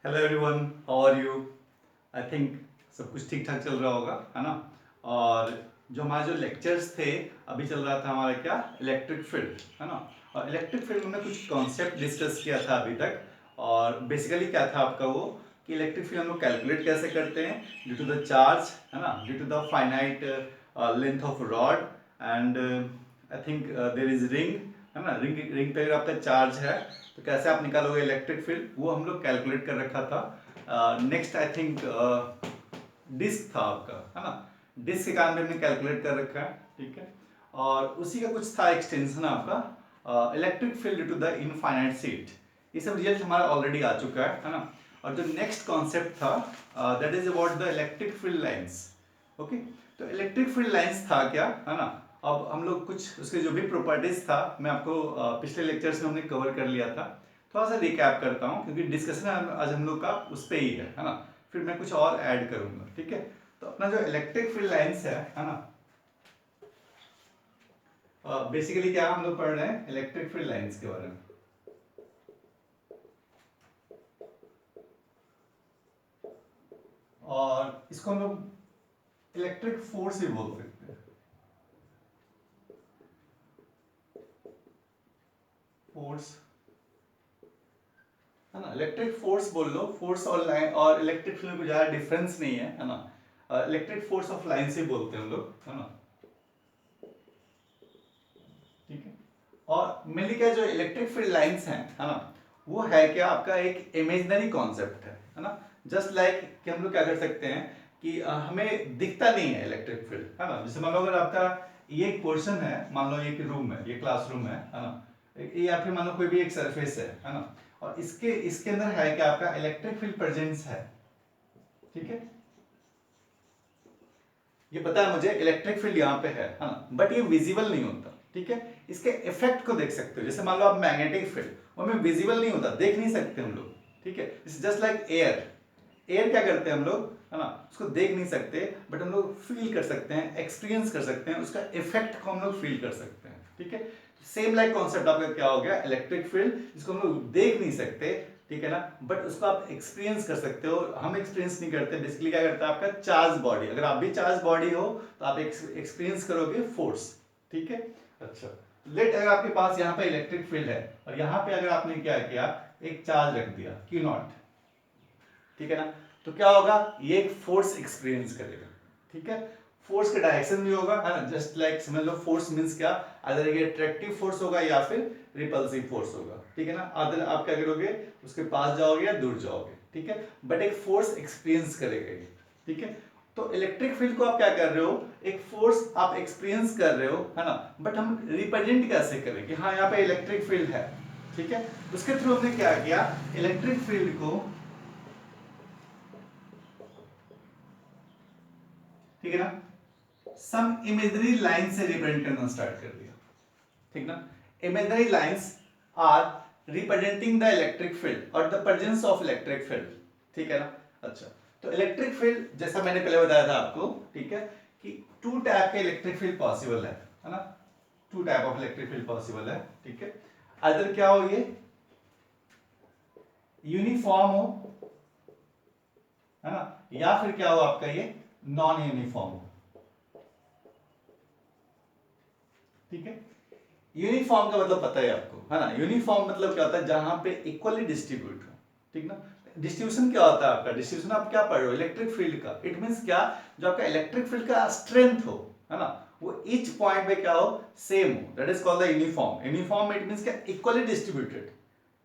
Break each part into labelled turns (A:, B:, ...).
A: Hello everyone, how are you? I think सब कुछ ठीक ठाक चल रहा होगा, है ना। और जो हमारे जो लेक्चर्स थे, अभी चल रहा था हमारा क्या, इलेक्ट्रिक फील्ड, है ना। और इलेक्ट्रिक फील्ड में हमने कुछ कॉन्सेप्ट डिस्कस किया था अभी तक। और बेसिकली क्या था आपका वो, कि इलेक्ट्रिक फील्ड हम लोग कैलकुलेट कैसे करते हैं ड्यू टू द चार्ज, है ना, due to the finite length of rod and I think there is ring, है ना। रिंग रिंग पे अगर आपका चार्ज है तो कैसे आप निकालोगे इलेक्ट्रिक फील्ड, वो हम लोग कैलकुलेट कर रखा था। नेक्स्ट आई थिंक डिस्क था आपका, है ना। डिस्क के कारण भी हमने कैलकुलेट कर रखा है, ठीक है। और उसी का कुछ था एक्सटेंशन आपका, electric field to the infinite sheet. ये सब रिजल्ट हमारा ऑलरेडी आ चुका है ना। और जो नेक्स्ट कॉन्सेप्ट था, that is about the electric field lines. Okay, तो इलेक्ट्रिक फील्ड लाइंस था क्या, है ना। अब हम लोग कुछ उसके जो भी प्रॉपर्टीज था, मैं आपको पिछले लेक्चर्स में हमने कवर कर लिया था। थोड़ा सा रिकैप करता हूँ क्योंकि डिस्कशन आज हम लोग का उस पे ही है ना। फिर मैं कुछ और ऐड करूंगा, ठीक है। तो अपना जो इलेक्ट्रिक फील्ड लाइंस है ना, बेसिकली क्या हम लोग पढ़ रहे हैं इलेक्ट्रिक फील्ड लाइंस के बारे में। और इसको हम लोग इलेक्ट्रिक फोर्स भी बोल सकते हैं। फोर्स, है ना, इलेक्ट्रिक फोर्स बोल लो। फोर्स और लाइन और इलेक्ट्रिक फील्ड में कोई ज्यादा डिफरेंस नहीं है ना। इलेक्ट्रिक फोर्स ऑफ लाइन से बोलते हैं हम लोग, है ना। ठीक है। और मेनली क्या, जो इलेक्ट्रिक फील्ड लाइंस हैं, है ना, वो है क्या आपका एक इमेजिनरी कॉन्सेप्ट है ना। जस्ट लाइक कि हम लोग क्या कर सकते हैं कि हमें दिखता नहीं है इलेक्ट्रिक फील्ड, है ना। जैसे मान लो अगर आपका ये एक पोर्शन है, मान लो एक रूम है, ये क्लासरूम है ना। या फिर मान लो कोई भी एक सरफेस है ना। और इसके इसके अंदर है क्या आपका इलेक्ट्रिक फील्ड प्रेजेंस है, ठीक है। ये पता है मुझे इलेक्ट्रिक फील्ड यहाँ पे है ना, बट ये विजिबल नहीं होता, ठीक है। इसके इफेक्ट को देख सकते हो, जैसे मान लो आप मैग्नेटिक फील्ड, वो हमें विजिबल नहीं होता, देख नहीं सकते हम लोग, ठीक है। जस्ट लाइक एयर, एयर क्या करते हैं हम लोग, है ना, उसको देख नहीं सकते, बट हम लोग फील कर सकते हैं, एक्सपीरियंस कर सकते हैं, उसका इफेक्ट को हम लोग फील कर सकते हैं, ठीक है। सेम लाइक कॉन्सेप्ट आपका क्या हो गया इलेक्ट्रिक फील्ड, जिसको हम लोग देख नहीं सकते, ठीक है ना, बट उसको आप एक्सपीरियंस कर सकते हो। हम एक्सपीरियंस नहीं करते, बेसिकली क्या करता है आपका चार्ज बॉडी, अगर आप भी चार्ज बॉडी हो तो आप एक्सपीरियंस करोगे फोर्स, ठीक है। अच्छा, लेट अगर आपके पास यहाँ पे इलेक्ट्रिक फील्ड है और यहाँ पे अगर आपने क्या किया, एक चार्ज रख दिया Q नॉट, ठीक है ना, तो क्या होगा, ये एक फोर्स एक्सपीरियंस करेगा, ठीक है। फोर्स का डायरेक्शन भी होगा, है ना। जस्ट लाइक समझ लो फोर्स मींस क्या, अदर ये अट्रैक्टिव फोर्स होगा या फिर रिपल्सिव फोर्स होगा, ठीक है ना। अदर आप क्या करोगे, उसके पास जाओगे या दूर जाओगे, ठीक है, बट एक फोर्स एक्सपीरियंस करेगा ये, ठीक है। तो इलेक्ट्रिक फील्ड को आप क्या कर रहे हो, एक फोर्स आप एक्सपीरियंस कर रहे हो, है ना, बट हम रिप्रेजेंट कैसे करें कि हाँ यहाँ पे इलेक्ट्रिक फील्ड है, ठीक है। उसके थ्रू हमने क्या किया, इलेक्ट्रिक फील्ड को, ठीक है ना, सम इमेजनरी लाइन से रिप्रेजेंट करना स्टार्ट कर दिया, ठीक ना। Imaginary lines are representing the electric field और the presence of electric field, ठीक है ना। अच्छा, तो इलेक्ट्रिक फील्ड जैसा मैंने पहले बताया था आपको, ठीक है, कि टू टाइप के इलेक्ट्रिक फील्ड पॉसिबल है ना। Two type of electric field possible है, ठीक है। अदर क्या हो, ये यूनिफॉर्म हो, है ना, या फिर क्या हो आपका ये नॉन यूनिफॉर्म हो, ठीक है। यूनिफॉर्म का मतलब पता है आपको, है ना। यूनिफॉर्म मतलब क्या होता है, जहां पे इक्वली डिस्ट्रीब्यूट हो, ठीक ना। डिस्ट्रीब्यूशन क्या होता है आपका, डिस्ट्रीब्यूशन आप क्या पढ़ रहे हो इलेक्ट्रिक फील्ड का, इट मींस क्या, जो आपका इलेक्ट्रिक फील्ड का स्ट्रेंथ हो, है ना, वो ईच पॉइंट पे क्या हो, सेम हो, that is called the uniform. Uniform it means क्या, इक्वली डिस्ट्रीब्यूटेड,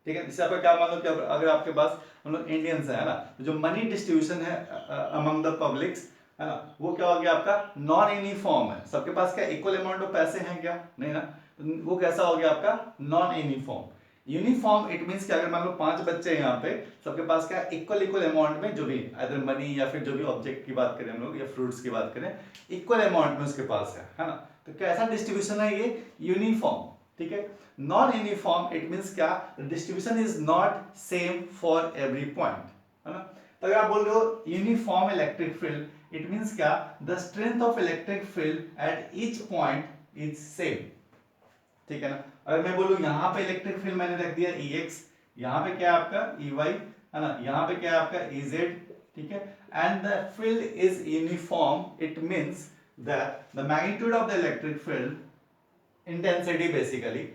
A: ठीक है। जैसे आपका क्या, मान लो कि अगर आपके पास हम लोग इंडियंस है ना, तो जो मनी डिस्ट्रीब्यूशन है अमंग द पब्लिक्स, है ना, वो क्या हो गया आपका नॉन यूनिफॉर्म है। सबके पास क्या इक्वल अमाउंट ऑफ पैसे हैं क्या, नहीं ना। तो वो कैसा हो गया आपका non uniform. Uniform it means कि अगर मान लो 5 बच्चे हैं यहाँ पे, सबके पास क्या इक्वल इक्वल अमाउंट में, जो भी अदर मनी या फिर जो भी ऑब्जेक्ट की बात करें हम लोग या फ्रूट्स की बात करें, इक्वल अमाउंट में उसके पास है ना। तो कैसा डिस्ट्रीब्यूशन है ये, यूनिफॉर्म, ठीक है। नॉन यूनिफॉर्म इट मींस क्या, distribution is not same for every point, है ना। तो अगर आप बोल रहे हो uniform electric field, it means क्या, the strength of electric field at each point is same, ठीक है ना। अगर मैं बोलूं यहां पे इलेक्ट्रिक फील्ड मैंने रख दिया Ex, यहां पे क्या है आपका Ey, है ना, यहाँ पे क्या है आपका Ez, ठीक है, and the field is uniform, it means that the magnitude of the electric field intensity basically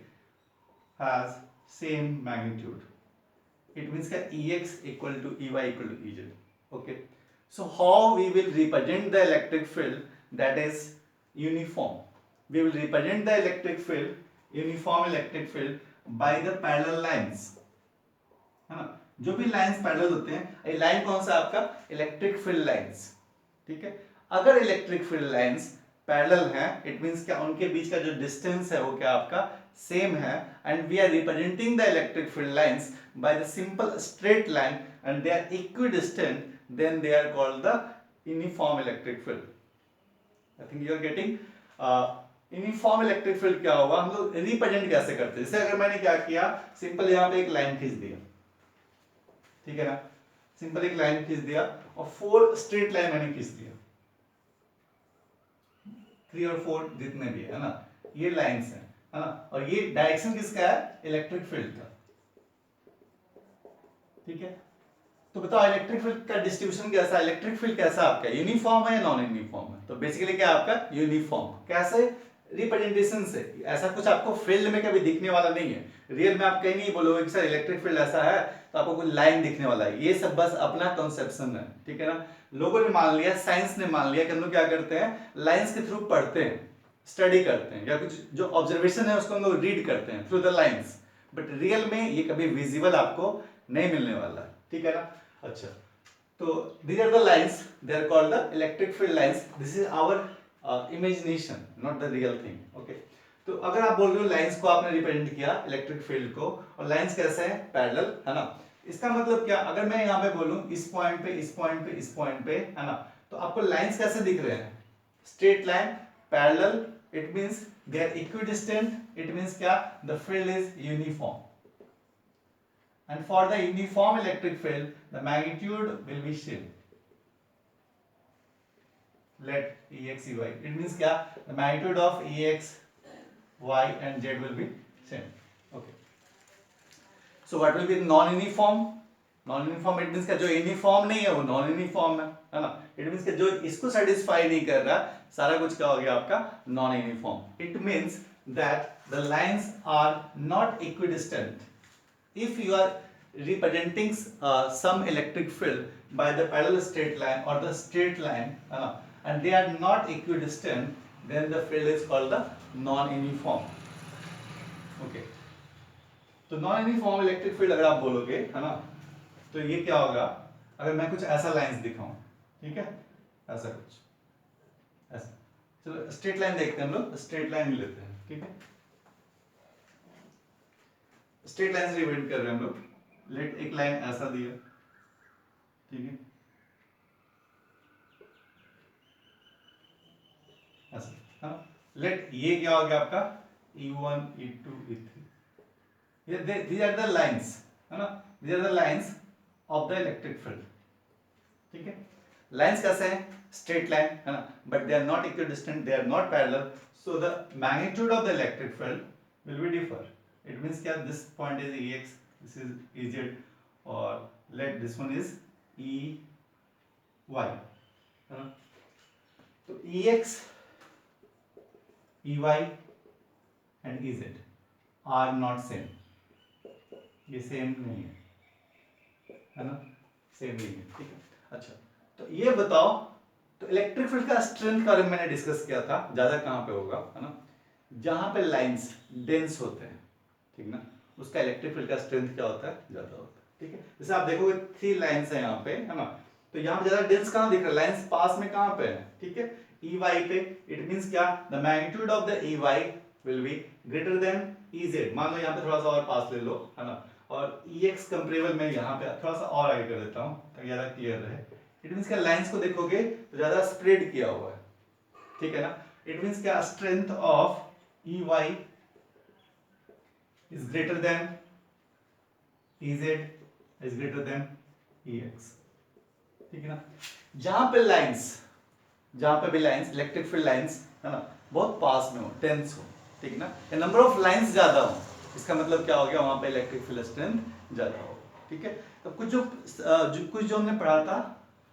A: has same magnitude, it means that Ex equal to Ey equal to Ez. Okay, so how we will represent the electric field that is uniform? We will represent the electric field, uniform electric field by the parallel lines, है ना, जो भी lines parallel होते हैं, ये line कौन सा आपका इलेक्ट्रिक फील्ड लाइंस, ठीक है। अगर इलेक्ट्रिक फील्ड लाइंस पैरेलल हैं, इट मींस क्या उनके बीच का जो डिस्टेंस है वो क्या आपका सेम है, and we are representing the electric field lines by the simple straight line and they are equidistant, then they are called the uniform electric field. I think you are getting uniform electric field क्या होगा, हम लोग represent कैसे करते हैं। जैसे अगर मैंने क्या किया, सिंपल यहाँ पे एक लाइन खींच दिया, ठीक है ना, सिंपल एक लाइन खींच दिया और 4 स्ट्रेट लाइन मैंने खींच दिया, 3 और 4 जितने भी है ना, ये लाइंस है ना, और ये डायरेक्शन किसका है, इलेक्ट्रिक फील्ड का, ठीक है। तो बताओ इलेक्ट्रिक फील्ड का डिस्ट्रीब्यूशन कैसा है, इलेक्ट्रिक फील्ड कैसा आपका, यूनिफॉर्म है या नॉन यूनिफॉर्म है? तो बेसिकली क्या आपका यूनिफॉर्म, कैसे, रिप्रेजेंटेशन से। ऐसा कुछ आपको फील्ड में कभी दिखने वाला नहीं है, रियल में आप कहीं नहीं बोलोगे कि सर इलेक्ट्रिक फील्ड ऐसा है तो आपको कोई लाइन दिखने वाला है, ये सब बस अपना कंसेप्शन है, ठीक है ना। लोगों ने मान लिया, साइंस ने मान लिया कि हम लोग क्या करते हैं, लाइंस के थ्रू पढ़ते हैं, स्टडी करते हैं, या कुछ जो ऑब्जर्वेशन है उसको हम लोग रीड करते हैं through the lines, but real में ये कभी विजिबल आपको नहीं मिलने वाला है, ठीक है ना। अच्छा, तो these are the lines, they are called the electric field lines. This is our imagination, not the real thing. Okay, तो अगर आप बोल रहे हो लाइंस को आपने रिप्रेजेंट किया इलेक्ट्रिक फील्ड को, और लाइंस कैसे हैं, पैरेलल, है ना, इसका मतलब क्या, अगर मैं यहाँ पे बोलूँ इस पॉइंट पे, इस पॉइंट पे, इस पॉइंट पे, है ना, तो आपको लाइंस कैसे दिख रहे हैं, straight line, parallel, it means they are equidistant, it means क्या, the field is uniform, and for the uniform electric field the magnitude will be same, let Ex Ey, it means क्या, the magnitude of Ex Y and Z will be same. Okay, so what will be non uniform, non uniform it means क्या, जो uniform नहीं है वो non uniform है ना, it means जो इसको सेटिस्फाई नहीं कर रहा, सारा कुछ क्या हो गया आपका non uniform. It means that the lines are not equidistant if you are representing some electric field by the parallel straight line or the straight line and they are not equidistant, then the field is called the non-uniform. Okay, तो non-uniform electric field अगर आप बोलोगे, है ना, तो ये क्या होगा, अगर मैं कुछ ऐसा लाइंस दिखाऊं, ठीक है, ऐसा कुछ ऐसा, चलो स्ट्रेट लाइन देखते हैं हम लोग, स्ट्रेट लाइन लेते हैं, ठीक है, स्ट्रेट लाइन से रिप्रेजेंट कर रहे हैं हम लोग, लेट एक लाइन ऐसा दिया, ठीक है, ऐसा, हाँ, लेट ये क्या हो गया आपका E1 E2 E3, ये these are the lines, है ना, these are the lines of the electric field, ठीक है। लाइंस कैसे हैं, स्ट्रेट लाइन, है ना, but they are not equidistant, they are not parallel, so the magnitude of the electric field will be differ. It means क्या, this point is Ex, this is Ez, or let this one is Ey, है ना, तो Ex, Ey and Ez are not same, ये same नहीं है ना, same नहीं है, ठीक है। अच्छा, तो ये बताओ, तो इलेक्ट्रिक फील्ड का स्ट्रेंथ के बारे में मैंने डिस्कस किया था, ज्यादा कहाँ पे होगा, है ना, जहां पे लाइंस डेंस होते हैं, ठीक ना, उसका इलेक्ट्रिक फील्ड का स्ट्रेंथ क्या होता है, ज्यादा होता है, ठीक है। जैसे आप देखोगे 3 लाइंस है यहाँ पे, है ना, तो यहाँ पे ज्यादा डेंस कहाँ दिख रहा है, लाइंस पास में कहाँ पे है, ठीक है, Ey पे, इट मींस क्या, the magnitude of the Ey will be greater than Ez, मान लो यहाँ पे थोड़ा सा और पास ले लो, है ना, और Ex कंपेरेबल में यहाँ पे थोड़ा सा और आगे कर देता हूँ ताकि ज्यादा क्लियर रहे। इट मींस क्या, लाइंस को देखोगे तो ज्यादा स्प्रेड किया हुआ है, ठीक है ना, इट मींस क्या, strength of Ey is greater than Ez is greater than Ex, ठीक है ना। जहां पे लाइंस, जहां पे भी लाइंस, इलेक्ट्रिक फील्ड लाइंस, है ना, बहुत पास में हो, टेंस हो, ठीक है ना, नंबर ऑफ लाइंस ज्यादा हो, इसका मतलब क्या हो गया, वहां पे इलेक्ट्रिक फील्ड स्ट्रेंथ ज्यादा हो, ठीक है। तो कुछ जो हमने पढ़ा था,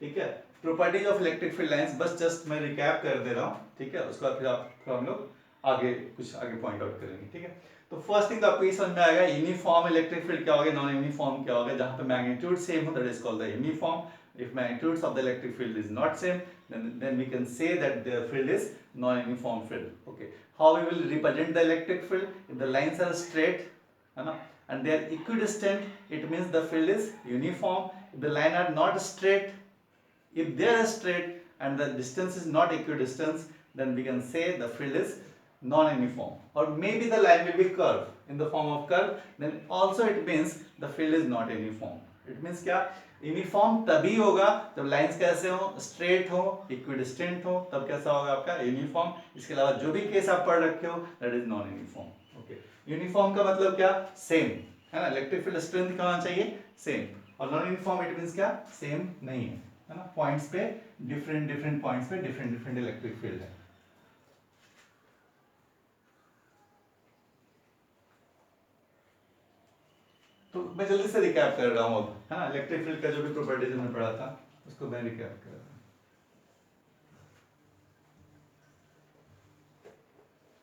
A: ठीक है, properties of electric field lines, बस जस्ट मैं रिकैप कर दे रहा हूँ, ठीक है। उसके बाद फिर हम लोग आगे पॉइंट आउट करेंगे, ठीक है। तो फर्स्ट थिंग तो आपको ये समझ में आएगा यूनिफॉर्म इलेक्ट्रिक फील्ड क्या होगा, नॉन यूनिफॉर्म क्या होगा। जहां पे मैग्नीट्यूड सेम हो that is called the uniform. If magnitudes of the electric field is not same, then we can say that the field is non-uniform field. Okay. How we will represent the electric field? If the lines are straight, है ना, and they are equidistant, it means the field is uniform. If the line are not straight, if they are straight and the distance is not equidistance, then we can say the field is non-uniform. Or maybe the line will be curved in the form of curve, then also it means the field is not uniform. It means क्या, uniform तभी होगा जब lines कैसे हो, straight हो, equidistant हो, तब कैसा होगा आपका यूनिफॉर्म। इसके अलावा जो भी केस आप पढ़ रखे हो that is non uniform. Okay, uniform का मतलब क्या, सेम, है ना। इलेक्ट्रिक फील्ड स्ट्रेंथ क्या होना चाहिए, सेम। और नॉन यूनिफॉर्म इट मींस क्या, सेम नहीं है ना। पॉइंट्स पे डिफरेंट पॉइंट्स पे डिफरेंट इलेक्ट्रिक फील्ड है। तो मैं जल्दी से रिकैप कर रहा हूँ अब, है ना। इलेक्ट्रिक फील्ड का जो भी प्रॉपर्टीज हमने पढ़ा था उसको मैं रिकैप कर रहा हूँ,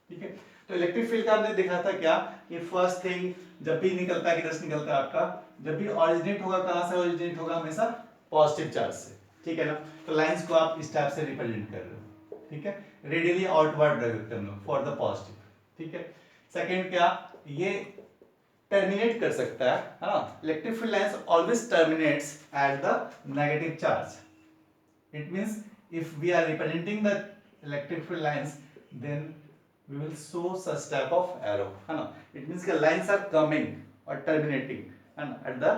A: ठीक है। तो इलेक्ट्रिक फील्ड का हमने देखा था क्या, ये फर्स्ट थिंग जब भी निकलता है, किधर से निकलता है आपका, जब भी ऑरिजिनेट होगा, कहां से ऑरिजिनेट होगा, हमेशा पॉजिटिव चार्ज से, ठीक है ना। तो लाइंस को आप इस टाइप से रिप्रेजेंट कर रहे हो, ठीक है। रेडियली आउटवर्ड रख देते हैं हम लोग फॉर द पॉजिटिव, ठीक है। सेकेंड क्या, ये टर्मिनेट कर सकता है ना। Electric field lines always terminates at the negative charge. It means if we are representing the electric field lines, then we will show such type of arrow, है ना। It means कि lines are coming और terminating, है ना, at the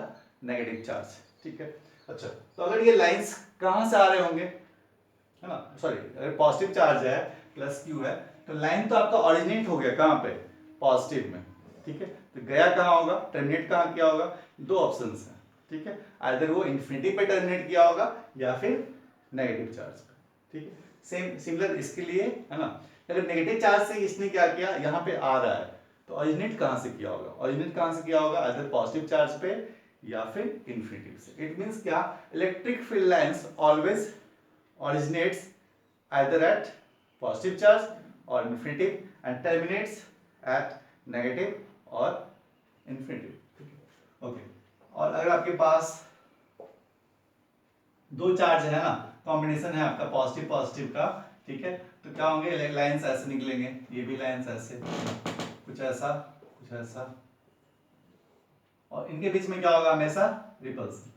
A: negative charge, ठीक है। अच्छा, तो अगर ये lines कहाँ से आ रहे होंगे, है ना, सॉरी, अगर पॉजिटिव चार्ज है, प्लस क्यू है, तो लाइन तो आपका ऑरिजिनेट हो गया कहाँ पे, पॉजिटिव में, ठीक है। तो गया कहाँ होगा, टर्मिनेट कहाँ किया होगा, दो ऑप्शंस हैं, ठीक है। आइदर वो इन्फिनिटी पे टर्मिनेट किया होगा या फिर नेगेटिव चार्ज पे, ठीक है। सेम सिमिलर इसके लिए, है ना। अगर नेगेटिव चार्ज से इसने क्या किया, यहाँ पे आ रहा है, तो ऑरिजिनेट कहाँ से किया होगा, ऑरिजिनेट कहाँ से किया होगा, आइदर पॉजिटिव चार्ज पे या फिर इन्फिनिटी से। इट मींस क्या, electric field lines always originates either at positive charge or infinitive and terminates at negative or infinitive, okay। और अगर आपके पास दो चार्ज है ना, कॉम्बिनेशन है आपका पॉजिटिव पॉजिटिव का, ठीक है, तो क्या होंगे, लाइंस ऐसे निकलेंगे, ये भी लाइंस ऐसे, कुछ ऐसा, और इनके बीच में क्या होगा, हमेशा रिपल्सन,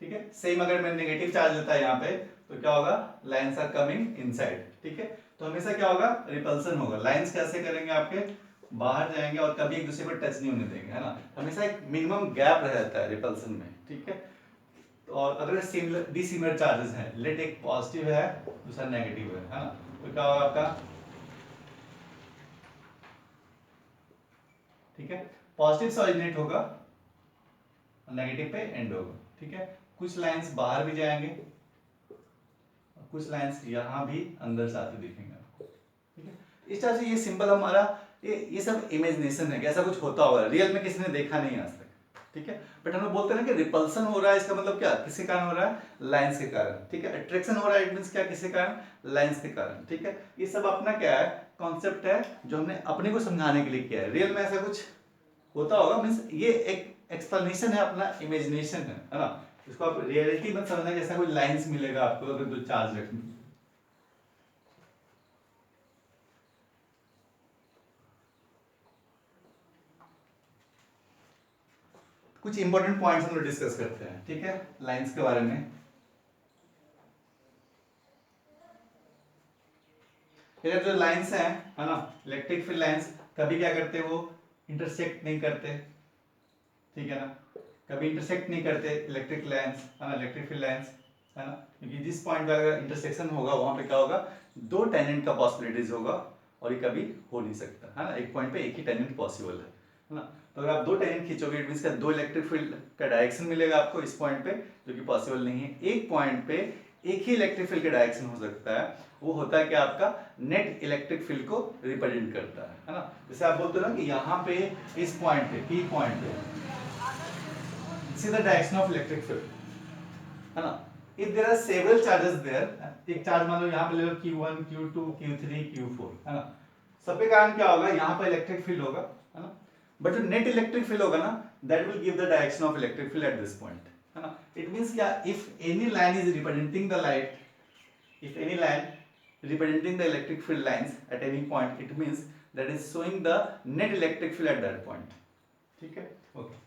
A: ठीक है। सेम अगर मैं नेगेटिव चार्ज लेता है यहाँ पे, तो क्या होगा, लाइंस आर कमिंग इनसाइड, ठीक है। तो हमेशा क्या होगा, रिपल्सन होगा। लाइंस कैसे करेंगे, आपके बाहर जाएंगे और कभी एक दूसरे को टच नहीं होने देंगे, है ना। हमेशा एक मिनिमम गैप रहता है रिपल्सन में, ठीक है। और अगर सिमिलर डिसिमिलर चार्जेस हैं, लेट एक पॉजिटिव है दूसरा नेगेटिव है ना, तो क्या होगा आपका, ठीक है, पॉजिटिव से ऑरिजिनेट होगा, नेगेटिव पे एंड होगा, ठीक है। कुछ लाइंस बाहर भी जाएंगे, कुछ लाइंस यहाँ भी अंदर से आते दिखेंगे आपको, ठीक है। इस तरह से ये सिंबल हमारा, ये सब इमेजिनेशन है कि ऐसा कुछ होता होगा, रियल में किसी ने देखा नहीं आज तक, ठीक है। बट हम लोग बोलते हैं ना कि रिपल्सन हो रहा है, इसका मतलब क्या, किसके कारण हो रहा है, लाइंस के कारण, ठीक है। अट्रैक्शन हो रहा है, इट मींस क्या, किसके कारण, लाइंस के कारण, ठीक है। ये सब अपना क्या है, कॉन्सेप्ट है जो हमने अपने को समझाने के लिए किया है। रियल में ऐसा कुछ होता होगा, मींस ये एक एक्सप्लेनेशन है, अपना इमेजिनेशन है ना। इसको आप रियलिटी मत समझना कि ऐसा कोई लाइंस मिलेगा आपको अगर दो चार्ज रखने। कुछ इंपॉर्टेंट पॉइंट्स हम लोग डिस्कस करते हैं, ठीक है, लाइंस के बारे में। इधर जो लाइंस हैं, है ना, इलेक्ट्रिक फील्ड लाइंस कभी क्या करते हैं, वो इंटरसेक्ट नहीं करते, ठीक है ना, कभी इंटरसेक्ट नहीं करते इलेक्ट्रिक लाइंस, है ना, इलेक्ट्रिक फील्ड लाइंस, है ना। क्योंकि जिस पॉइंट पे अगर इंटरसेक्शन होगा वहां पे क्या होगा, दो टेंजेंट का पॉसिबिलिटीज होगा, और ये कभी हो नहीं सकता, है ना। एक पॉइंट पे एक ही टेंजेंट पॉसिबल है ना। तो अगर आप दो टेंजेंट खींचोगे, इट मींस का दो इलेक्ट्रिक फील्ड का डायरेक्शन मिलेगा आपको इस पॉइंट पे, जो कि पॉसिबल नहीं है। एक पॉइंट पे एक ही इलेक्ट्रिक फील्ड का डायरेक्शन हो सकता है, वो होता है कि आपका नेट इलेक्ट्रिक फील्ड को रिप्रेजेंट करता है ना। जैसे आप बोलते हो ना कि यहाँ पे इस पॉइंट पे, पी पॉइंट पे this is the direction of electric field, है ना। If there are several charges there, एक चार्ज मान लो यहाँ पे ले लो Q1 Q2 Q3 Q4, है ना। सबके कारण क्या होगा, यहाँ पर इलेक्ट्रिक फील्ड होगा, है ना। बट जो नेट इलेक्ट्रिक फील्ड होगा ना, that will give the direction of electric field at this point, है ना। इट मींस क्या, if any line is representing the light, if any line representing the electric field lines at any point, it means that is showing the net electric field at that point, ठीक है। Okay,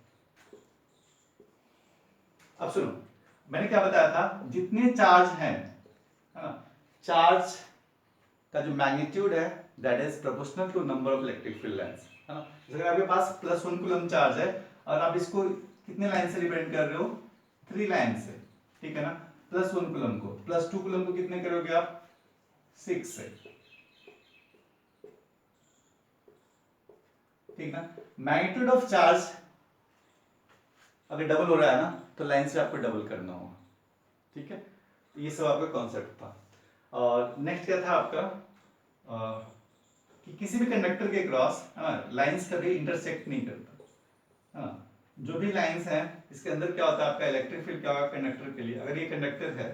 A: अब सुनो, मैंने क्या बताया था, जितने charge हैं, है ना, चार्ज का जो मैग्नीट्यूड है that is proportional to number of electric field lines, है ना। अगर आपके पास +1 कूलम चार्ज है और आप इसको कितने लाइन से रिप्रेजेंट कर रहे हो, 3 लाइन से, ठीक है ना। +1 कूलम को, +2 कूलम को कितने करोगे आप, 6 से, ठीक ना। मैग्नीट्यूड ऑफ चार्ज अगर डबल हो रहा है ना, तो लाइन से आपको डबल करना होगा, ठीक है। ये सब आपका कॉन्सेप्ट था। और नेक्स्ट क्या था आपका, कि किसी भी कंडक्टर के क्रॉस, है ना, लाइंस कभी इंटरसेक्ट नहीं करता, है ना। जो भी लाइंस हैं इसके अंदर क्या होता है, आपका इलेक्ट्रिक फील्ड क्या होगा कंडक्टर के लिए, अगर ये कंडक्टर है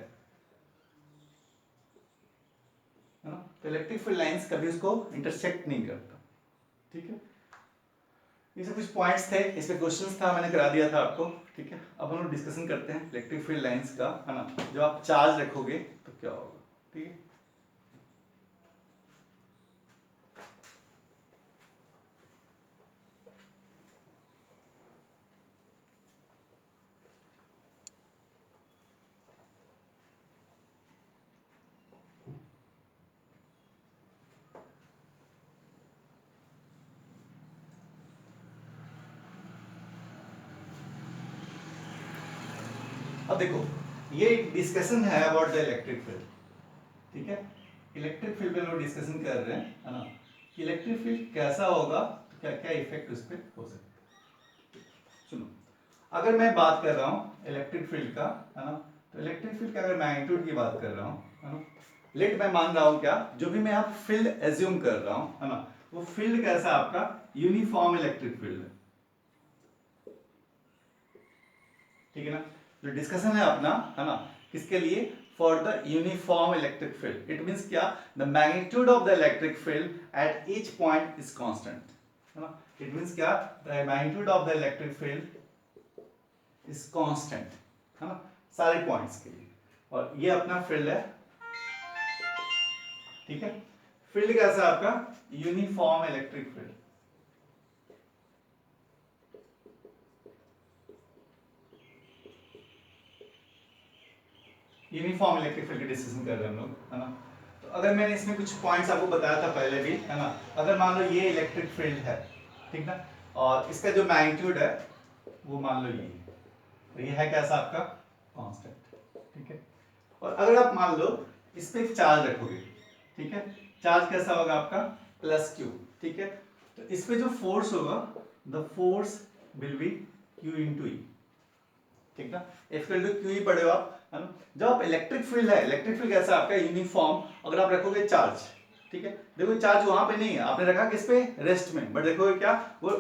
A: ना, तो इलेक्ट्रिक फील्ड लाइंस कभी उसको इंटरसेक्ट नहीं करता, ठीक है। ये सब कुछ पॉइंट्स थे, इस पे क्वेश्चंस था, मैंने करा दिया था आपको, ठीक है। अब हम लोग डिस्कशन करते हैं इलेक्ट्रिक फील्ड लाइंस का, है ना। जब आप चार्ज रखोगे तो क्या होगा, ठीक है। अब देखो, ये डिस्कशन है अबाउट द इलेक्ट्रिक फील्ड, ठीक है। इलेक्ट्रिक फील्ड पे लोग डिस्कशन कर रहे हैं, है ना, कि इलेक्ट्रिक फील्ड कैसा होगा, तो क्या क्या इफेक्ट उस पर हो सकता है। सुनो, अगर मैं बात कर रहा हूँ इलेक्ट्रिक फील्ड का, है ना, तो इलेक्ट्रिक फील्ड का अगर मैग्नीट्यूड की बात कर रहा हूँ, है ना, लेट मैं मान रहा हूँ क्या, जो भी मैं आप फील्ड एज्यूम कर रहा हूँ, है ना, वो फील्ड कैसा आपका यूनिफॉर्म इलेक्ट्रिक फील्ड है, ठीक है ना। जो डिस्कशन है अपना, है ना, किसके लिए, for the uniform electric field. It means क्या, the magnitude of the electric field at each point is constant, है ना। इट मींस क्या, the magnitude of the electric field is constant, है ना, सारे पॉइंट्स के लिए। और ये अपना फील्ड है, ठीक है। फील्ड कैसा है आपका, uniform electric field. Uniform electric field की डिस्कशन कर रहे हैं हम लोग, है ना। तो अगर मैंने इसमें कुछ पॉइंट्स आपको बताया था पहले भी, है ना, अगर मान लो ये इलेक्ट्रिक फील्ड है, ठीक ना, और इसका जो मैग्नीट्यूड है वो मान लो ये है, तो ये है कैसा आपका कांस्टेंट, ठीक है। और अगर आप मान लो इस पे चार्ज रखोगे, ठीक है, चार्ज कैसा होगा आपका +Q, ठीक है। तो इस पे जो फोर्स होगा, the force will be Q into E, ठीक ना। इक्वल टू क्यू ही पढ़े हो आप, है ना। जब आप इलेक्ट्रिक फील्ड है, इलेक्ट्रिक फील्ड कैसा आपका यूनिफॉर्म, अगर आप रखोगे चार्ज, ठीक है, देखो चार्ज वहां पे नहीं है, आपने रखा किस पे, रेस्ट में, बट देखोगे क्या, वो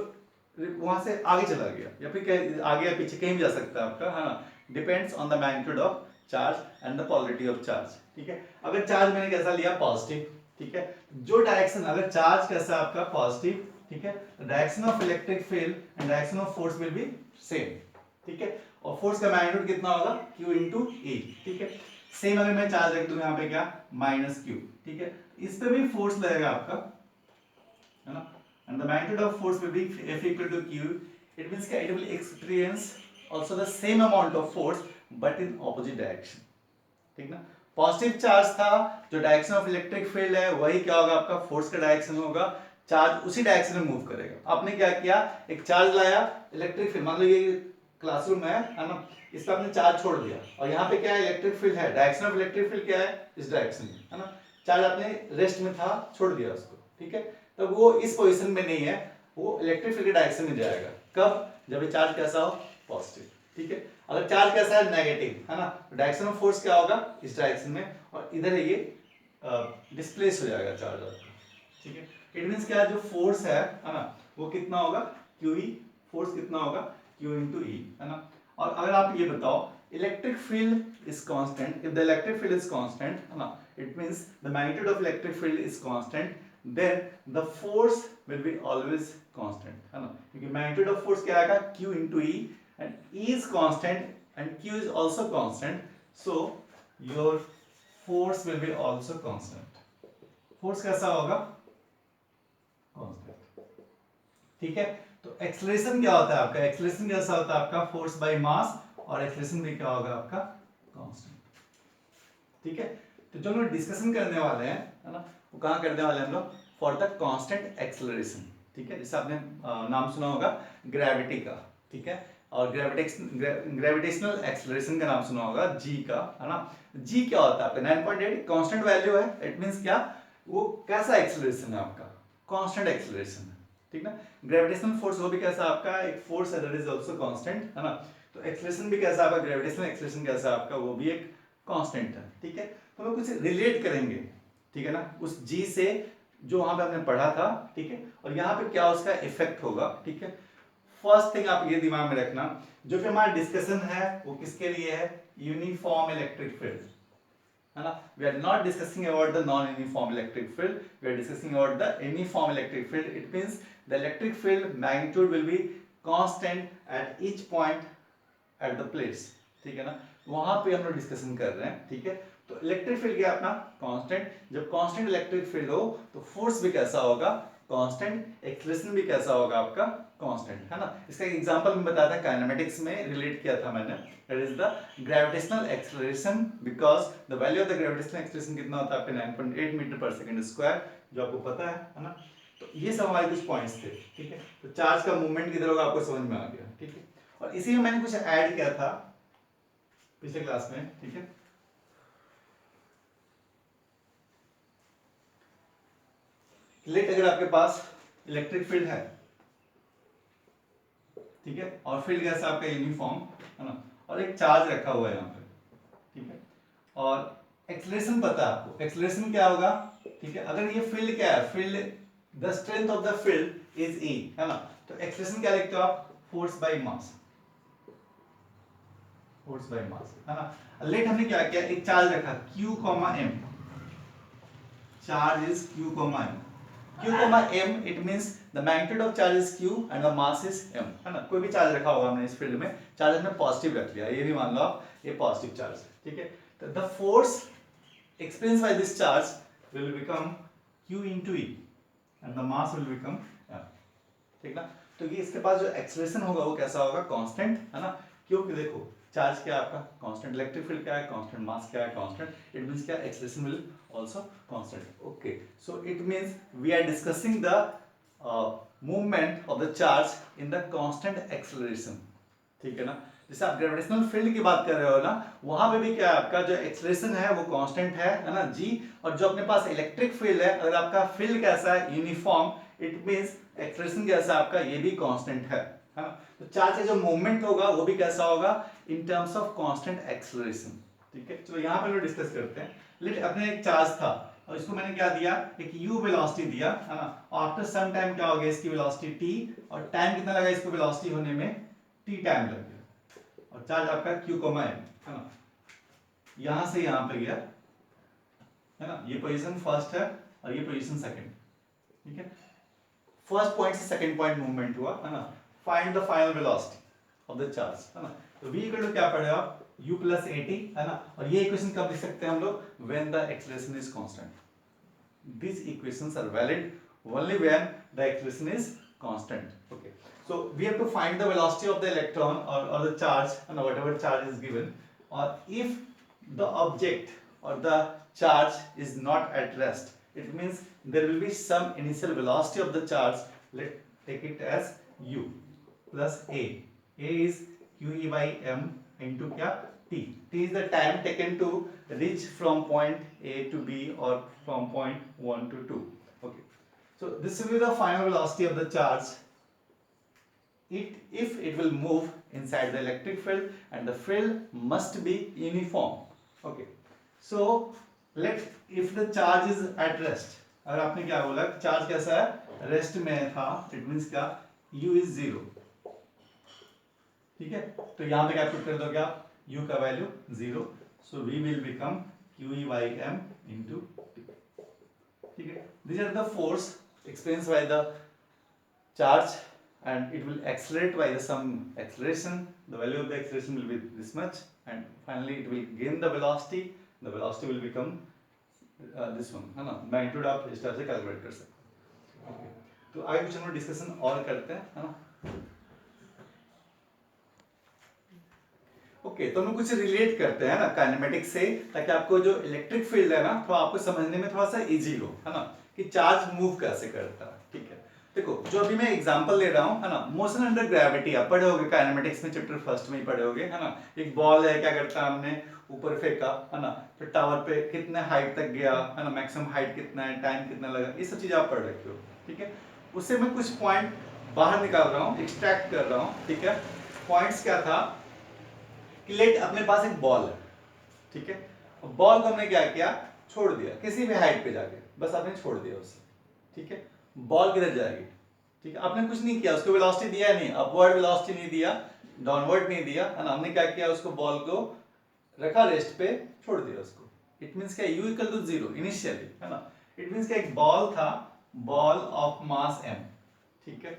A: वहां से आगे चला गया, या फिर आगे या पीछे कहीं भी जा सकता है आपका, है ना। Depends on the magnitude of charge and the polarity of charge, ठीक है। अगर चार्ज मैंने कैसा लिया, पॉजिटिव, ठीक है, जो डायरेक्शन, अगर चार्ज कैसा आपका पॉजिटिव, ठीक है, direction of electric field and direction of force will B same, ठीक है। और फोर्स का मैग्नीट्यूड कितना होगा, Q इंटू E, ठीक है। सेम अगर मैं चार्ज रख दूं यहाँ पे क्या, -Q, ठीक है, इस पे भी फोर्स लगेगा आपका, है ना, and the magnitude of force will be F equal to Q। It means क्या, it will experience also the same amount of force but in opposite direction, ठीक ना। पॉजिटिव चार्ज था, जो डायरेक्शन ऑफ इलेक्ट्रिक फील्ड है वही क्या होगा आपका फोर्स का डायरेक्शन होगा, चार्ज उसी डायरेक्शन में मूव करेगा। आपने क्या किया, एक चार्ज लाया, इलेक्ट्रिक फील्ड, मान लो ये क्लासरूम है ना, इस पर आपने चार्ज छोड़ दिया, और यहाँ पे क्या है, इलेक्ट्रिक फील्ड है, डायरेक्शन ऑफ इलेक्ट्रिक फील्ड क्या है, इस डायरेक्शन में, है ना। चार्ज आपने रेस्ट में था, छोड़ दिया उसको, ठीक है, तो वो इस पोजीशन में नहीं है, वो इलेक्ट्रिक फील्ड के डायरेक्शन में जाएगा, कब, जब ये चार्ज कैसा हो, पॉजिटिव, ठीक है। अगर चार्ज कैसा है, नेगेटिव, है ना, डायरेक्शन ऑफ फोर्स क्या होगा, इस डायरेक्शन में, और इधर ये डिस्प्लेस हो जाएगा चार्ज आपका, ठीक है। इट मींस क्या, जो फोर्स है ना, वो कितना होगा, QE, फोर्स कितना होगा, Q इंटू E, है ना। और अगर आप ये बताओ electric field is constant, if the electric field is constant है ना, it means the magnitude of electric field is constant, then the force will be always constant है ना, क्योंकि मैग्नीट्यूड ऑफ फोर्स क्या आएगा Q into E and E is constant and Q is also constant, so your force will be also constant. Force कैसा होगा? Constant. ठीक है, तो एक्सेलरेशन क्या होता है आपका? एक्सेलरेशन कैसा होता है आपका? फोर्स बाय मास, और एक्सेलरेशन भी क्या होगा आपका? कांस्टेंट. ठीक है, तो जो हम लोग डिस्कशन करने वाले हैं है ना, वो कहाँ करने वाले हैं हम लोग? For the constant acceleration. ठीक है, जैसे आपने नाम सुना होगा ग्रेविटी का. ठीक है, और ग्रेविटेशनल एक्सेलरेशन का नाम सुना होगा जी का, है ना. जी क्या होता है आपका? 9.8 कांस्टेंट वैल्यू है. इट मींस क्या? वो कैसा एक्सेलरेशन है आपका? कांस्टेंट एक्सेलरेशन है. ठीक ना. ग्रेविटेशनल फोर्स वो भी कैसा आपका? एक फोर्स है दैट इज आल्सो कांस्टेंट, है ना. तो एक्सेलरेशन भी कैसा आपका? ग्रेविटेशनल एक्सेलरेशन कैसा आपका? वो भी एक कांस्टेंट है. ठीक है, तो हम कुछ रिलेट करेंगे. ठीक है ना, उस जी से जो वहां पे हमने पढ़ा था. ठीक है, और यहाँ पे क्या उसका इफेक्ट होगा. ठीक है, फर्स्ट थिंग आप ये दिमाग में रखना, जो भी हमारा डिस्कशन है वो किसके लिए है? यूनिफॉर्म इलेक्ट्रिक फील्ड, है ना. We are not discussing about the non uniform electric field, we are discussing about the uniform electric field. It means the electric field magnitude will be constant at each point at the place. ठीक है ना, वहां पे हम लोग discussion कर रहे हैं. ठीक है, तो इलेक्ट्रिक फील्ड क्या अपना? कांस्टेंट. जब कांस्टेंट इलेक्ट्रिक फील्ड हो तो फोर्स भी कैसा होगा? कांस्टेंट. एक्सेलरेशन भी कैसा होगा आपका? कांस्टेंट, है ना. इसका एग्जांपल मैं बताया था काइनेमेटिक्स में, रिलेट किया था मैंने. That is the gravitational acceleration, because the value of the gravitational acceleration कितना होता है आपके? 9.8 मीटर पर सेकंड स्क्वायर, जो आपको पता है ना. तो ये सब हमारे कुछ पॉइंट्स थे. ठीक है, तो चार्ज का मूवमेंट किधर होगा आपको समझ में आ गया. ठीक है, और इसी में मैंने कुछ ऐड किया था पिछले क्लास में. ठीक है, लेट अगर आपके पास इलेक्ट्रिक फील्ड है, ठीक है, और फील्ड कैसा आपका? यूनिफॉर्म, है ना, और एक चार्ज रखा हुआ है यहाँ पे. ठीक है, और एक्सेलरेशन पता है आपको. एक्सेलरेशन क्या होगा? ठीक है, अगर ये फील्ड क्या है? Field, the strength of the field is E, है ना. तो एक्सेलरेशन क्या लिखते हो आप? Force by mass. Force by mass, है ना. लेट हमने क्या किया? एक चार्ज रखा Q, M. Charge is Q, M. Q, M, it means the magnitude of charge is Q and the mass is M, है ना. कोई भी चार्ज रखा होगा हमने इस फील्ड में, चार्ज हमने पॉजिटिव रख लिया, ये भी मान लो आप, ये पॉजिटिव चार्ज. ठीक है, तो the force experienced by this charge will become Q into E and the mass will become M. ठीक ना. तो ये इसके पास जो एक्सेलरेशन होगा वो कैसा होगा? कांस्टेंट, है ना. क्योंकि देखो चार्ज क्या है आपका? कांस्टेंट. इलेक्ट्रिक फील्ड क्या है? कांस्टेंट. मास क्या है? कांस्टेंट. इट मींस क्या? Acceleration will also constant. Okay, so it means we are discussing the movement of the charge in the constant acceleration. ठीक है ना. जैसे आप ग्रेविटेशनल फील्ड की बात कर रहे हो ना, वहां पे भी क्या है आपका? जो एक्सेलरेशन है वो कांस्टेंट है ना, जी. और जो अपने पास इलेक्ट्रिक फील्ड है, अगर आपका फील्ड कैसा है? यूनिफॉर्म, इट मींस एक्सेलरेशन कैसा आपका? ये भी कांस्टेंट है ना. तो चार्ज का जो मूवमेंट होगा वो भी कैसा होगा? In terms of constant acceleration. ठीक है, चलो यहाँ पे हम डिस्कस करते हैं. लेट अपने एक चार्ज था और इसको मैंने क्या दिया? एक u वेलोसिटी दिया, है ना. आफ्टर सम टाइम क्या हो गया? इसकी वेलोसिटी t, और टाइम कितना लगा इसको वेलोसिटी होने में? t टाइम लग गया. और चार्ज आपका Q, M, है ना. यहां से यहां पे गया, है ना. ये पोजीशन फर्स्ट है और ये पोजीशन सेकंड. ठीक है, फर्स्ट पॉइंट से सेकंड पॉइंट मूवमेंट हुआ, है ना. Find the final velocity of the charge, है ना. तो v इक्वल टू क्या पड़ेगा? u प्लस at, है ना. और ये इक्वेशन कब लिख सकते हैं हम लोग? When the acceleration is constant. these equations are valid only when the acceleration is constant. Okay, so we have to find the velocity of the electron or the charge, and whatever charge is given, or if the object or the charge is not at rest, it means there will be some initial velocity of the charge. Let's take it as u plus a. A is q by m into क्या? t. T is the time taken to reach from point A to B or from point 1 to 2. Okay, so this will be the final velocity of the charge. If it will move inside the electric field, and the field must be uniform. Okay, so if the charge is at rest, अगर आपने क्या बोला? Charge कैसा है? Rest में था. It means क्या? u is 0. ठीक है, तो यहाँ पे क्या पुट कर दोगे आप, u का value 0, so v will become QE/m into t, ठीक है। These are the force experienced by the charge and it will accelerate by the some acceleration. The value of the acceleration will be this much and finally it will gain the velocity. The velocity will become this one, है ना, magnitude आप इस तरह से calculate कर सकते हैं। okay. तो आगे कुछ हम लोग डिस्कशन और करते हैं, है ना। ओके, तो हम कुछ रिलेट करते हैं ना काइनेमेटिक्स से, ताकि आपको जो इलेक्ट्रिक फील्ड है ना थोड़ा आपको समझने में थोड़ा सा इजी हो, है ना, कि चार्ज मूव कैसे करता है। ठीक है, देखो जो अभी मैं एग्जांपल ले रहा हूँ, है ना, मोशन अंडर ग्रेविटी आप पढ़े होगे काइनेमेटिक्स में, चैप्टर फर्स्ट में ही पढ़े होगे, है ना। एक बॉल है, क्या करता है, हमने ऊपर फेंका, है ना, फिर टावर पे कितने हाइट तक गया, है ना, मैक्सिमम हाइट कितना है, टाइम कितना लगा, ये सब चीजें आप पढ़ रखे हो। ठीक है, उससे मैं कुछ पॉइंट बाहर निकाल रहा हूँ, एक्सट्रैक्ट कर रहा हूँ। ठीक है, पॉइंट्स क्या था कि लेट अपने पास एक बॉल है, ठीक है, बॉल को हमने क्या किया, छोड़ दिया किसी भी हाइट पे जाके, बस आपने छोड़ दिया उसे। ठीक है, बॉल किधर जाएगी, ठीक है, आपने कुछ नहीं किया, उसको वेलोसिटी दिया नहीं, अपवर्ड वेलोसिटी नहीं दिया, डाउनवर्ड नहीं दिया, है ना, हमने क्या किया, उसको बॉल को रखा रेस्ट पे, छोड़ दिया उसको। इट मींस क्या, u इक्वल टू 0 इनिशियली, है ना। इट मींस क्या, एक बॉल था, बॉल ऑफ मास m, ठीक है,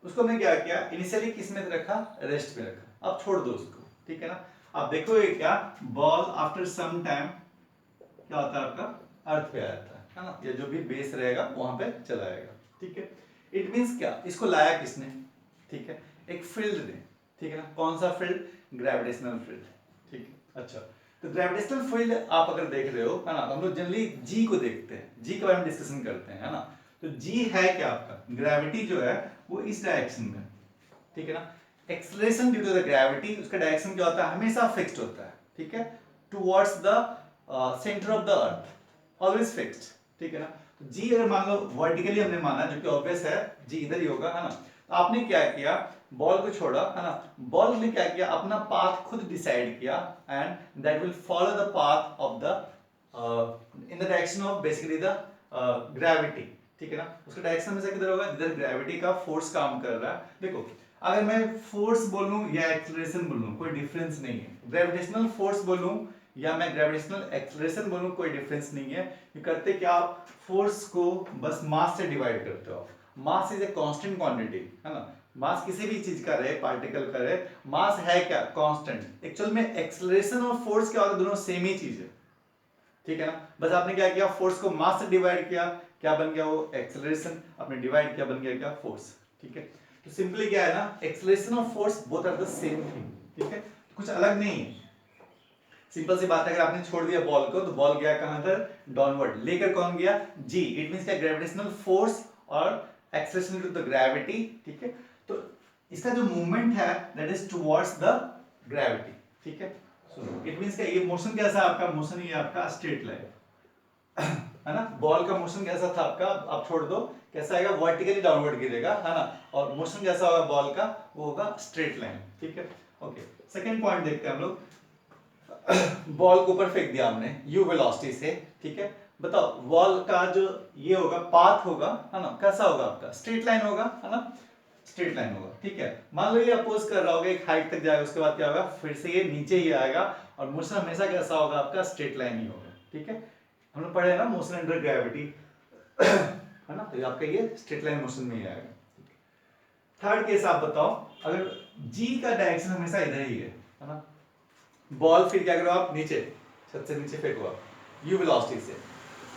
A: उसको हमने क्या किया, इनिशियली किस में रखा, रेस्ट पे रखा, अब छोड़ दो उसको। ठीक है ना, आप देखोगे क्या, बॉल आफ्टर सम टाइम क्या होता है आपका, अर्थ पे आ जाता है ना, या जो भी बेस रहेगा वहां पे चला जाएगा। ठीक है, इट मींस क्या, इसको लाया किसने, ठीक है, एक फील्ड ने, ठीक है ना, कौन सा फील्ड, ग्रेविटेशनल फील्ड। ठीक है, अच्छा, तो ग्रेविटेशनल फील्ड आप अगर देख रहे हो, है ना, तो हम लोग जनरली जी को देखते हैं, जी के बारे में डिस्कशन करते हैं, है ना। तो जी है क्या, आपका ग्रेविटी जो है वो इस डायरेक्शन में, ठीक है ना, acceleration due to the gravity, उसका डायरेक्शन क्या होता है, हमेशा फिक्स्ड होता है। ठीक है, towards the centre of the earth, always fixed. ठीक है ना, तो जी अगर मान लो वर्टिकली हमने माना, जो कि ऑब्वियस है, जी इधर ही होगा, है ना, तो आपने क्या किया, बॉल को छोड़ा, है ना, बॉल ने क्या किया, अपना पाथ खुद डिसाइड किया and that will follow the path of the in the direction of basically the gravity. ठीक है ना, उसका डायरेक्शन में से किधर होगा, जिधर ग्रेविटी का फोर्स काम कर रहा है। देखो अगर मैं फोर्स बोलूं या एक्सेलरेशन बोलूं कोई डिफरेंस नहीं है, ग्रेविटेशनल फोर्स बोलूं या मैं ग्रेविटेशनल एक्सेलरेशन बोलूं कोई डिफरेंस नहीं है। ये करते क्या, आप फोर्स को बस मास से डिवाइड करते हो। Mass is a constant quantity, है ना, मास किसी भी चीज का रहे, पार्टिकल का रहे, मास है क्या, कांस्टेंट। एक्चुअल में एक्सेलरेशन और फोर्स क्या होता है, दोनों सेम ही चीज है। ठीक है ना, बस आपने क्या किया, फोर्स को मास से डिवाइड किया, क्या बन गया वो एक्सेलरेशन, आपने डिवाइड किया, बन गया क्या, फोर्स। ठीक है, तो सिंपली क्या है ना, एक्सेलरेशन और force both are the same thing. ठीक है, कुछ अलग नहीं है, सिंपल सी बात है, अगर आपने छोड़ दिया बॉल को, तो बॉल गया कहां पर, डाउनवर्ड, लेकर कौन गया, जी। इट मींस क्या, ग्रेविटेशनल फोर्स और acceleration due to the gravity. ठीक है, तो इसका जो मूवमेंट है that is towards the gravity. ठीक है, सो इट मींस क्या, ये मोशन कैसा है आपका, मोशन ये आपका स्ट्रेट लाइन, है ना, बॉल का मोशन कैसा था आपका, आप छोड़ दो, कैसा आएगा, वर्टिकली डाउनवर्ड गिरेगा, है ना, और मोशन कैसा होगा बॉल का, वो होगा स्ट्रेट लाइन। ठीक है, ओके, सेकंड पॉइंट देखते हैं हम लोग। बॉल को ऊपर फेंक दिया हमने u वेलोसिटी से, ठीक है, बताओ बॉल का जो ये होगा, पाथ होगा, है ना, कैसा होगा आपका, स्ट्रेट लाइन होगा, है ना, स्ट्रेट लाइन होगा। ठीक है, मान लो ये अपोज कर रहा होगा, एक हाइट तक जाएगा, उसके बाद क्या होगा, फिर से ये नीचे ही आएगा, और मोशन हमेशा कैसा होगा आपका, स्ट्रेट लाइन ही होगा। ठीक है, हम लोग पढ़े ना मोशन अंडर ग्रेविटी, है ना, तो आपका ये स्ट्रेट लाइन मोशन में ही आएगा। थर्ड केस आप बताओ, अगर जी का डायरेक्शन हमेशा इधर ही है ना, बॉल फिर क्या करो आप, नीचे, छत से नीचे फेंको आप यू वेलोसिटी से,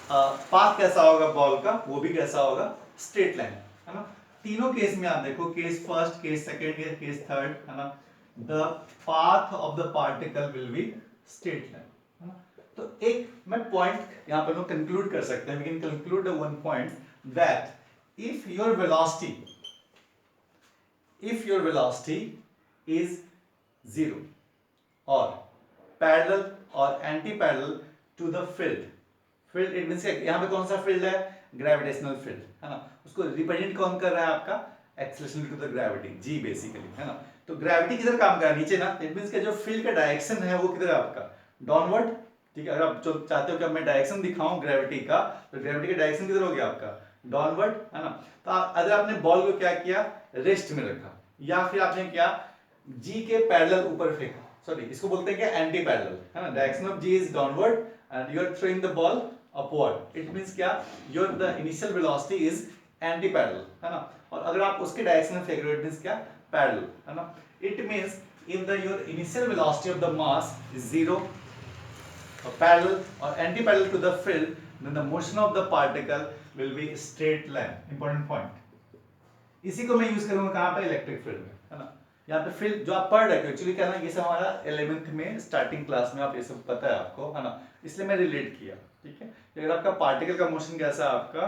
A: पाथ कैसा होगा बॉल का, वो भी कैसा होगा, स्ट्रेट लाइन, है ना। तीनों केस में आप देखो, case first, case second, case third, है ना, the path of the particle will be straight line, है ना। तो एक मैं पॉइंट यहां पर लोग कंक्लूड कर सकते हैं, we can conclude the one point that if your velocity is 0 or parallel or anti-parallel to the field. Field it means यहाँ पे कौन सा फील्ड है, ग्रेविटेशनल फील्ड, है ना, उसको रिप्रेजेंट कौन कर रहा है आपका, acceleration due to the gravity, जी बेसिकली, है ना। तो ग्रेविटी किधर काम कर रहा है, नीचे ना, इट मींस जो फील्ड का डायरेक्शन है वो किधर है आपका, डाउनवर्ड। ठीक है, अगर आप जो चाहते हो कि मैं डायरेक्शन दिखाऊं ग्रेविटी का, तो ग्रेविटी का डायरेक्शन किधर हो गया आपका, डाउनवर्ड, है ना। तो अगर आपने बॉल को क्या किया, रेस्ट में रखा, या फिर आपने क्या जी के पैरेलल ऊपर फेंक, सॉरी इसको बोलते हैं क्या, एंटी पैरेलल, है ना। Direction of G is downward and you are throwing the ball upward, it means क्या, your the initial velocity is anti parallel, है ना। और अगर आप उसके डायरेक्शन में फेंक रहे हो, इट मींस क्या, पैरेलल, है ना। It means if the your initial velocity of the mass is zero or parallel or anti-parallel to the field, then the motion of the particle will be straight line. Important point. इसी को मैं use करूंगा कहाँ पे, electric field में, है ना। यहाँ पे फील्ड जो आप पढ़ रहे हो एक्चुअली क्या ना, ये सब हमारा 11th में स्टार्टिंग क्लास में आप ये सब पता है आपको, है ना, इसलिए मैं रिलेट किया, ठीक है। अगर आपका पार्टिकल का मोशन कैसा है, आपका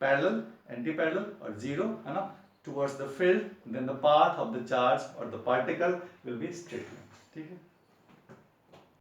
A: पैरेलल, एंटी पैरेलल और जीरो, है ना, towards the field, then the path of the charge or the particle will be straight line, ठीक है।